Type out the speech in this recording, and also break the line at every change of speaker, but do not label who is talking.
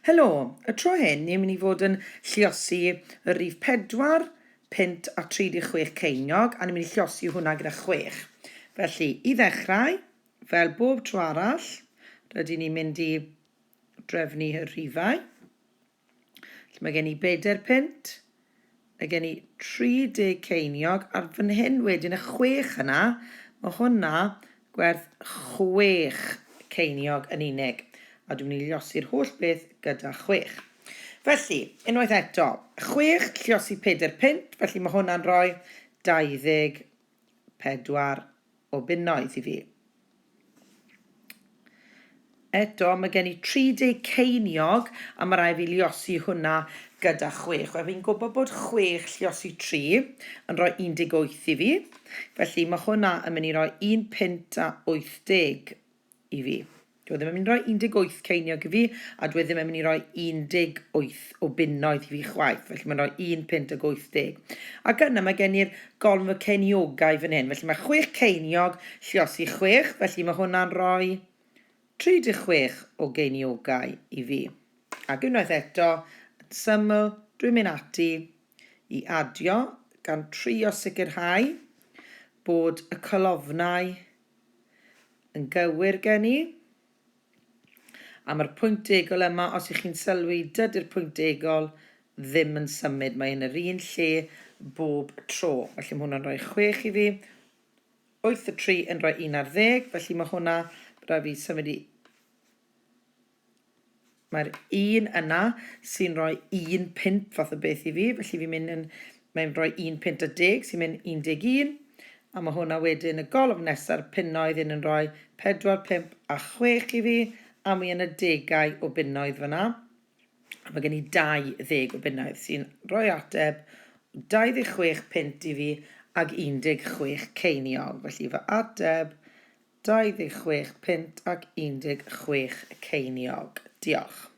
Helo, y tro hyn ni'n mynd i fod yn lluosi y rhif 4, pint a 36 ceiniog, a ni'n mynd i lluosi hwnna gyda 6. Felly, i ddechrau, fel bob tro arall, rydyn ni'n mynd i drefnu y rhifau. Mae gen i 4 pint, mae gen i 30 ceiniog, a fan hyn wedyn y 6 yna, mae hwnna gwerth 6 ceiniog yn unig. A dwi'n mynd i lluosi'r holl beth gyda 6. Felly, unwaith eto, 6 lluosi 4 pint, felly mae hwnna'n rhoi 24 o bunnoedd i fi. Eto, mae gen i 30 ceiniog, a mae rai fi lluosi hwnna gyda 6. Wel, fi'n gwybod bod 6 lluosi 3 yn rhoi 18 i fi. Felly, mae hwnna yn mynd i roi 1 pint a 80 i fi. Dwi ddim yn mynd i roi 18 ceiniog i fi, a dwi ddim yn mynd i roi 18 o bunnoedd i fi chwaith. Felly mae'n rhoi 1 pint ag 80. Ac yna mae gen i'r golwg ceiniogau fan hyn. Felly mae 6 ceiniog lluosi 6, felly mae hwnna'n rhoi 36 o geiniogau i fi. Ac unwaith eto, yn syml, dwi'n mynd ati i adio gan trio sicrhau bod y colofnau yn gywir gen i. A mae'r pwynt degol yma, os ych chi'n sylwi, dydy'r pwynt degol ddim yn symud. Mae yn yr un lle bob tro. Felly mae hwnna'n rhoi 6 i fi. 8 a 3 yn rhoi 1 ar 10. Felly mae hwnna, byddai fi symud i... Mae'r 1 yna sy'n rhoi 1 pint fath o beth i fi. Felly fi'n mynd yn... Mae'n rhoi 1 pint a 10 sy'n mynd 11. A mae hwnna wedyn y golwg nesaf punnoedd yn rhoi 4, 5 a 6 i fi. A mi yn y 10 o bunnoedd fyna. A mae gen i 20 o bunnoedd sy'n rhoi ateb 26 pint i fi ag 16 ceiniog. Felly fy ateb 26 pint ag 16 ceiniog. Diolch.